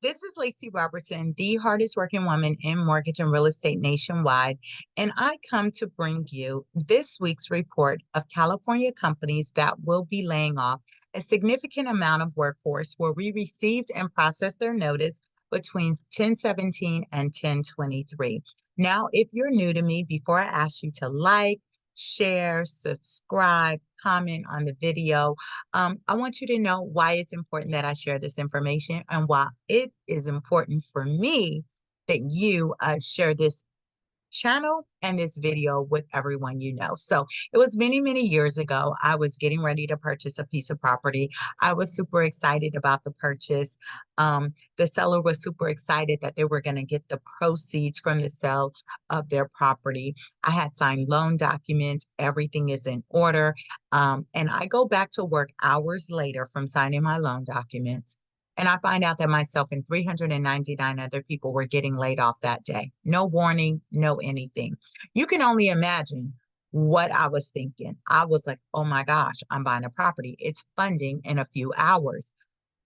This is Lacy Robertson, the hardest working woman in mortgage and real estate nationwide, and I come to bring you this week's report of California companies that will be laying off a significant amount of workforce where we received and processed their notice between 10/17 and 10/23. Now, if you're new to me, before I ask you to like, share, subscribe, comment on the video, I want you to know why it's important that I share this information and why it is important for me that you share this channel and this video with everyone you know. So it was many, many years ago. I was getting ready to purchase a piece of property. I was super excited about the purchase. The seller was super excited that they were going to get the proceeds from the sale of their property. I had signed loan documents. Everything is in order. And I go back to work hours later from signing my loan documents. And I find out that myself and 399 other people were getting laid off that day. No warning, no anything. You can only imagine what I was thinking. I was like, oh my gosh, I'm buying a property. It's funding in a few hours.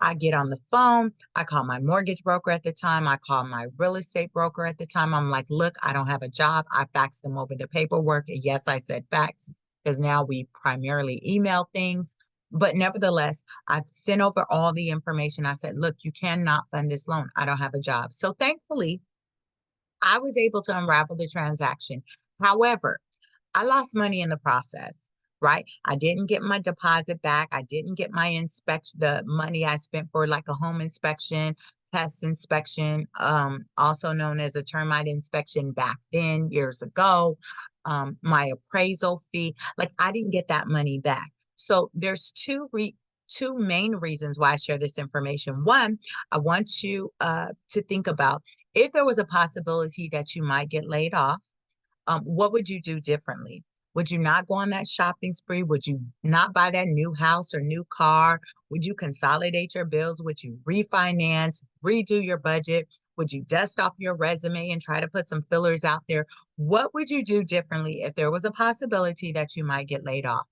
I get on the phone. I call my mortgage broker at the time. I call my real estate broker at the time. I'm like, look, I don't have a job. I faxed them over the paperwork. Yes, I said fax because now we primarily email things. But nevertheless, I've sent over all the information. I said, look, you cannot fund this loan. I don't have a job. So thankfully, I was able to unravel the transaction. However, I lost money in the process, right? I didn't get my deposit back. I didn't get my inspection, the money I spent for like a home inspection, pest inspection, also known as a termite inspection back then years ago, my appraisal fee. Like I didn't get that money back. So there's two main reasons why I share this information. One, I want you to think about if there was a possibility that you might get laid off, what would you do differently? Would you not go on that shopping spree? Would you not buy that new house or new car? Would you consolidate your bills? Would you refinance, redo your budget? Would you dust off your resume and try to put some fillers out there? What would you do differently if there was a possibility that you might get laid off?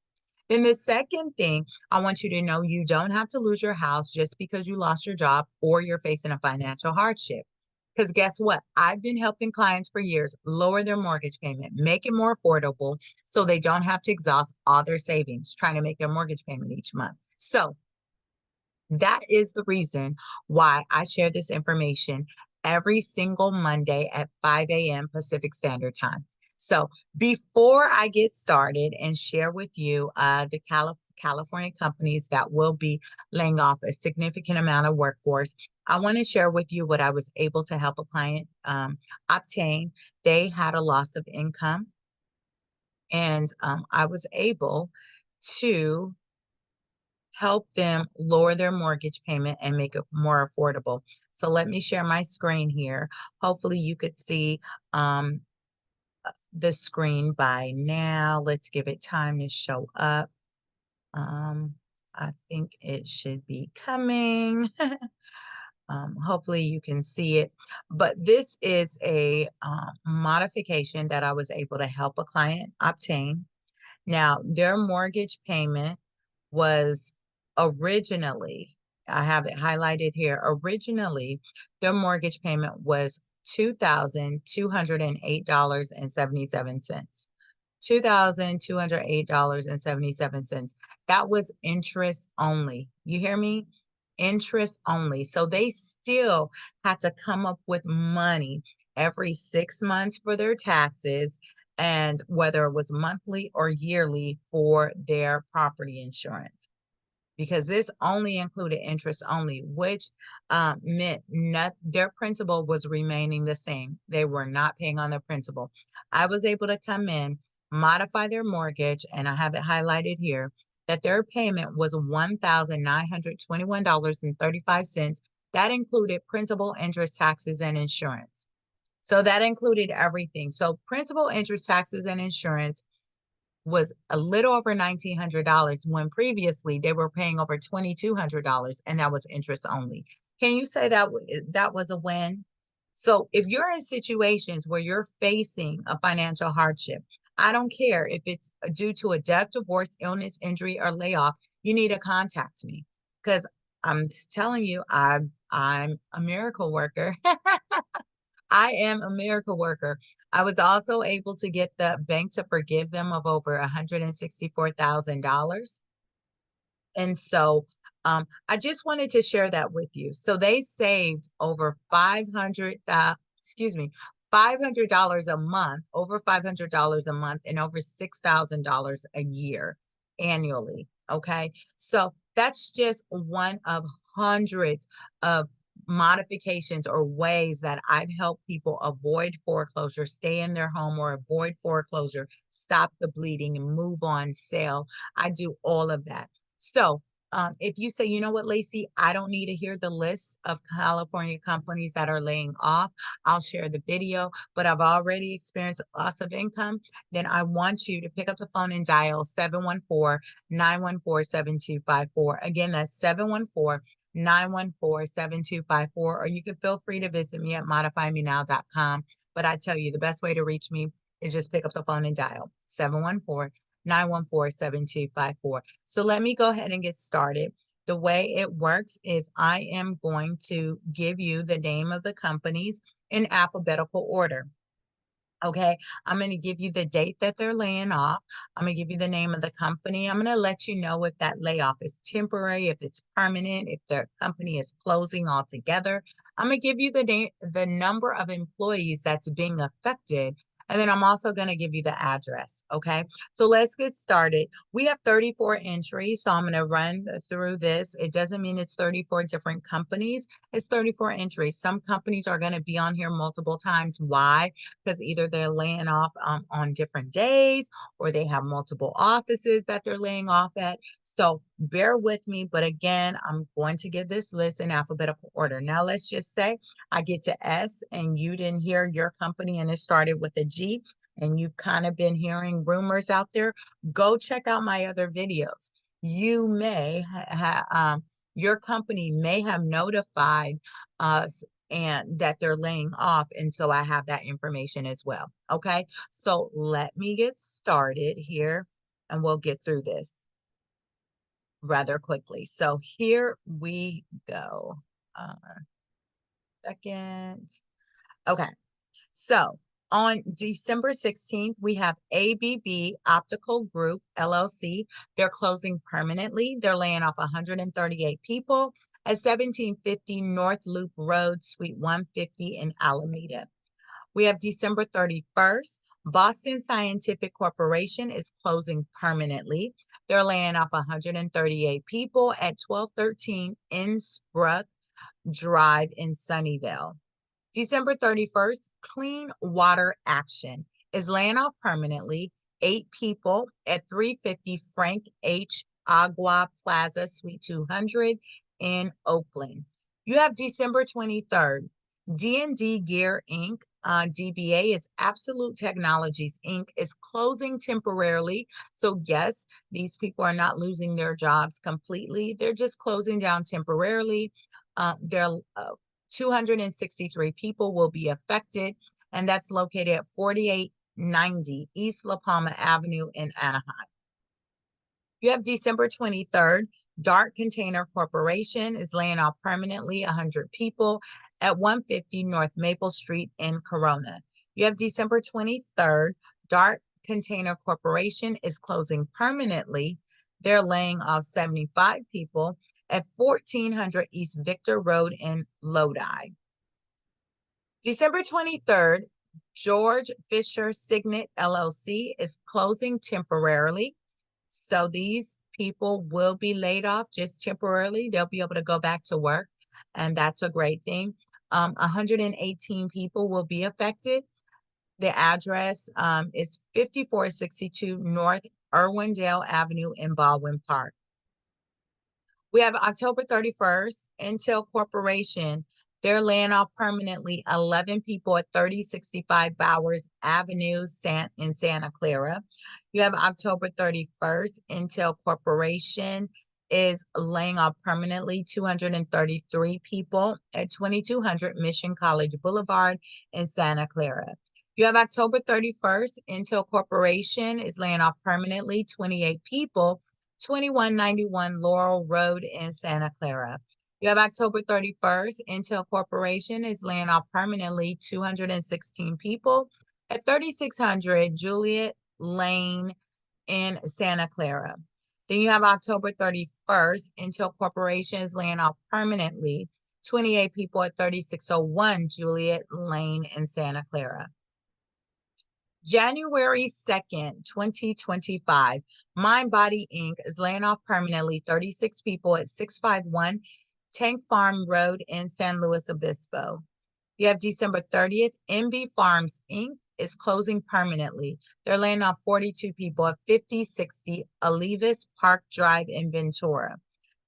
Then the second thing I want you to know, you don't have to lose your house just because you lost your job or you're facing a financial hardship. Because guess what? I've been helping clients for years lower their mortgage payment, make it more affordable so they don't have to exhaust all their savings trying to make their mortgage payment each month. So that is the reason why I share this information every single Monday at 5 a.m. Pacific Standard Time. So before I get started and share with you the California companies that will be laying off a significant amount of workforce, I want to share with you what I was able to help a client obtain. They had a loss of income, and I was able to help them lower their mortgage payment and make it more affordable. So let me share my screen here. Hopefully you could see the screen by now. Let's give it time to show up. I think it should be coming. Hopefully you can see it. But this is a modification that I was able to help a client obtain. Now, their mortgage payment was originally, I have it highlighted here, originally, their mortgage payment was $2,208.77. $2,208.77. That was interest only. You hear me? Interest only. So they still had to come up with money every 6 months for their taxes, and whether it was monthly or yearly for their property insurance, because this only included interest only, which meant their principal was remaining the same. They were not paying on their principal. I was able to come in, modify their mortgage, and I have it highlighted here, that their payment was $1,921.35. That included principal, interest, taxes, and insurance. So that included everything. So principal, interest, taxes, and insurance was a little over $1,900 when previously they were paying over $2,200, and that was interest only. Can you say that that was a win? So if you're in situations where you're facing a financial hardship, I don't care if it's due to a death, divorce, illness, injury, or layoff, you need to contact me, because I'm telling you, I'm a miracle worker. I am a miracle worker. I was also able to get the bank to forgive them of over $164,000. And so I just wanted to share that with you. So they saved over 500, excuse me, $500 a month, over $500 a month, and over $6,000 a year annually. Okay. So that's just one of hundreds of modifications or ways that I've helped people avoid foreclosure, stay in their home, or avoid foreclosure, stop the bleeding, and move on, sell. I do all of that. So if you say, you know what, Lacy, I don't need to hear the list of California companies that are laying off, I'll share the video, but I've already experienced loss of income, then I want you to pick up the phone and dial 714-914-7254. Again, that's 714-914-7254, or you can feel free to visit me at modifymenow.com. But I tell you, the best way to reach me is just pick up the phone and dial 714-914-7254. So let me go ahead and get started. The way it works is I am going to give you the name of the companies in alphabetical order. Okay, I'm going to give you the date that they're laying off. I'm going to give you the name of the company. I'm going to let you know if that layoff is temporary, if it's permanent, if the company is closing altogether. I'm going to give you the number of employees that's being affected. And then I'm also going to give you the address. Okay, so let's get started. We have 34 entries, so I'm going to run through this. It doesn't mean it's 34 different companies. It's 34 entries. Some companies are going to be on here multiple times. Why? Because either they're laying off on different days, or they have multiple offices that they're laying off at. So bear with me. But again, I'm going to give this list in alphabetical order. Now, let's just say I get to S and you didn't hear your company and it started with a G, and you've kind of been hearing rumors out there. Go check out my other videos. You may have, your company may have notified us and that they're laying off. And so I have that information as well. Okay. So let me get started here and we'll get through this rather quickly. So here we go. Second. Okay. So on December 16th, we have ABB Optical Group, LLC. They're closing permanently. They're laying off 138 people at 1750 North Loop Road, Suite 150 in Alameda. We have December 31st. Boston Scientific Corporation is closing permanently. They're laying off 138 people at 1213 Innsbruck Drive in Sunnyvale. December 31st, Clean Water Action is laying off permanently 8 people at 350 Frank H. Agua Plaza, Suite 200 in Oakland. You have December 23rd, D&D Gear Inc., DBA is Absolute Technologies Inc., is closing temporarily. So yes, these people are not losing their jobs completely. They're just closing down temporarily. They're 263 people will be affected, and that's located at 4890 East La Palma Avenue in Anaheim. You have December 23rd, Dark Container Corporation is laying off permanently 100 people at 150 North Maple Street in Corona. You have December 23rd, Dark Container Corporation is closing permanently. They're laying off 75 people at 1400 East Victor Road in Lodi. December 23rd, George Fisher Signet LLC is closing temporarily. So these people will be laid off just temporarily. They'll be able to go back to work, and that's a great thing. 118 people will be affected. The address is 5462 North Irwindale Avenue in Baldwin Park. We have October 31st, Intel Corporation. They're laying off permanently 11 people at 3065 Bowers Avenue in Santa Clara. You have October 31st, Intel Corporation is laying off permanently 233 people at 2200 Mission College Boulevard in Santa Clara. You have October 31st, Intel Corporation is laying off permanently 28 people, 2191 Laurel Road in Santa Clara. You have October 31st, Intel Corporation is laying off permanently 216 people at 3600 Juliet Lane in Santa Clara. Then you have October 31st, Intel Corporation is laying off permanently 28 people at 3601 Juliet Lane in Santa Clara. January 2nd, 2025, MindBody Inc. is laying off permanently 36 people at 651 Tank Farm Road in San Luis Obispo. You have December 30th, MB Farms Inc. is closing permanently. They're laying off 42 people at 5060 Olivas Park Drive in Ventura.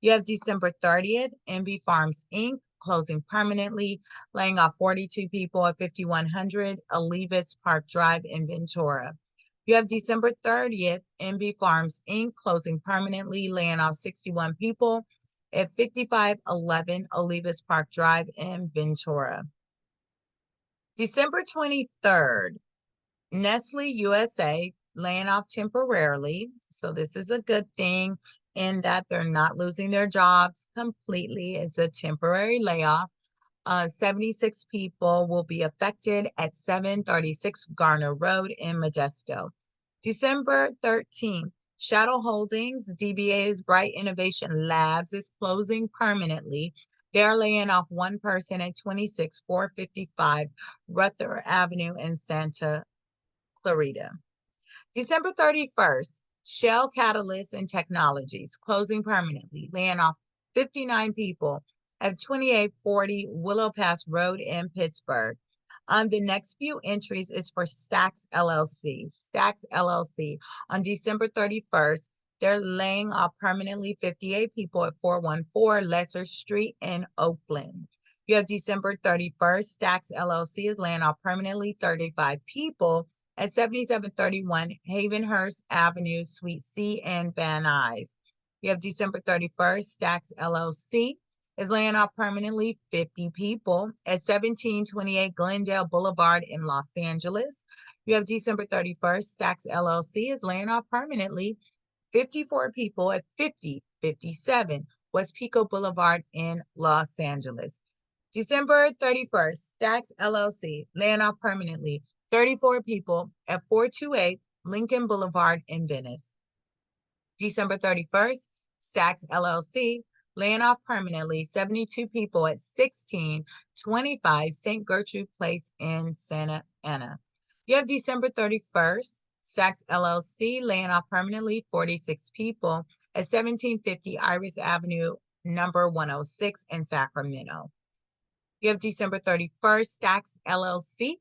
You have December 30th, MB Farms Inc. closing permanently, laying off 42 people at 5100 Olivas Park Drive in Ventura. You have December 30th, MB Farms Inc. closing permanently, laying off 61 people at 5511 Olivas Park Drive in Ventura. December 23rd, Nestle USA laying off temporarily. So this is a good thing in that they're not losing their jobs completely. It's a temporary layoff. 76 people will be affected at 736 Garner Road in Modesto. December 13th, Shadow Holdings, DBA's Bright Innovation Labs, is closing permanently. They're laying off one person at 26455 Ruther Avenue in Santa Clarita. December 31st, Shell Catalyst and Technologies, closing permanently, laying off 59 people at 2840 Willow Pass Road in Pittsburgh. The next few entries is for Stachs LLC. Stachs LLC, on December 31st, they're laying off permanently 58 people at 414 Lesser Street in Oakland. You have December 31st, Stachs LLC is laying off permanently 35 people at 7731 Havenhurst Avenue, Suite C in Van Nuys. You have December 31st, Stachs LLC is laying off permanently 50 people at 1728 Glendale Boulevard in Los Angeles. You have December 31st, Stachs LLC is laying off permanently 54 people at 5057 West Pico Boulevard in Los Angeles. December 31st, Stachs LLC laying off permanently 34 people at 428 Lincoln Boulevard in Venice. December 31st, Stachs LLC laying off permanently 72 people at 1625 St. Gertrude Place in Santa Ana. You have December 31st, Stachs LLC laying off permanently 46 people at 1750 Iris Avenue, number 106 in Sacramento. You have December 31st, Stachs LLC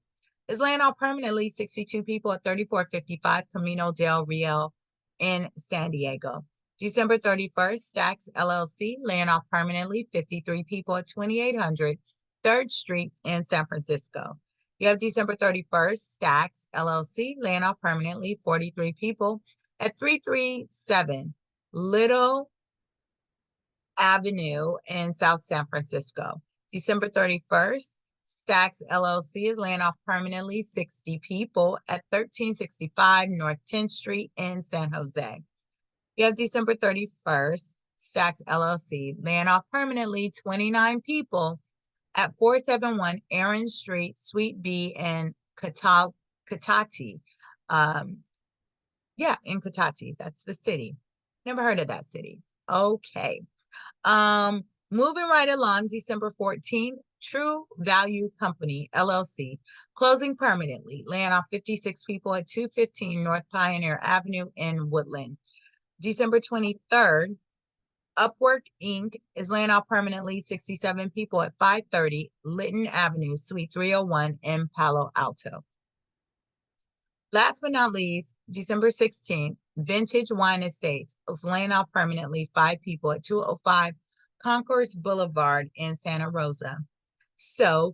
is laying off permanently 62 people at 3455 Camino del Rio in San Diego. December 31st, Stachs LLC laying off permanently 53 people at 2800 3rd Street in San Francisco. You have December 31st, Stachs LLC laying off permanently 43 people at 337 Little Avenue in South San Francisco. December 31st, Stachs LLC is laying off permanently 60 people at 1365 North 10th Street in San Jose. You have December 31st, Stachs LLC laying off permanently 29 people at 471 Aaron Street, Suite B in Cotati. In Cotati. That's the city. Never heard of that city. Okay. Moving right along, December 14th, True Value Company, LLC, closing permanently, laying off 56 people at 215 North Pioneer Avenue in Woodland. December 23rd, Upwork Inc. is laying off permanently 67 people at 530 Lytton Avenue, Suite 301 in Palo Alto. Last but not least, December 16th, Vintage Wine Estates is laying off permanently 5 people at 205 Concourse Boulevard in Santa Rosa. So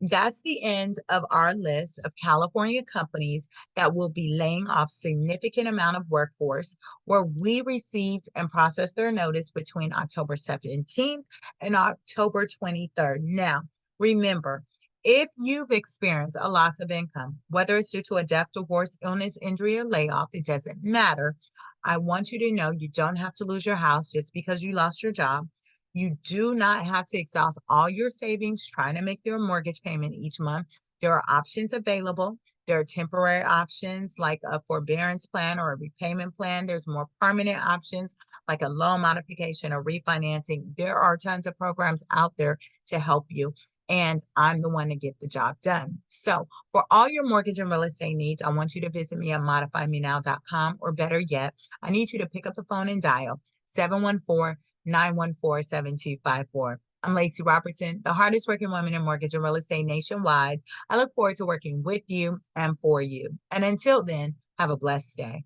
that's the end of our list of California companies that will be laying off significant amount of workforce, where we received and processed their notice between October 17th and October 23rd. Now, remember, if you've experienced a loss of income, whether it's due to a death, divorce, illness, injury, or layoff, it doesn't matter. I want you to know you don't have to lose your house just because you lost your job. You do not have to exhaust all your savings trying to make your mortgage payment each month. There are options available. There are temporary options like a forbearance plan or a repayment plan. There's more permanent options like a loan modification or refinancing. There are tons of programs out there to help you. And I'm the one to get the job done. So for all your mortgage and real estate needs, I want you to visit me at modifymenow.com, or better yet, I need you to pick up the phone and dial 714-914-7254. I'm Lacy Robertson, the hardest working woman in mortgage and real estate nationwide. I look forward to working with you and for you. And until then, have a blessed day.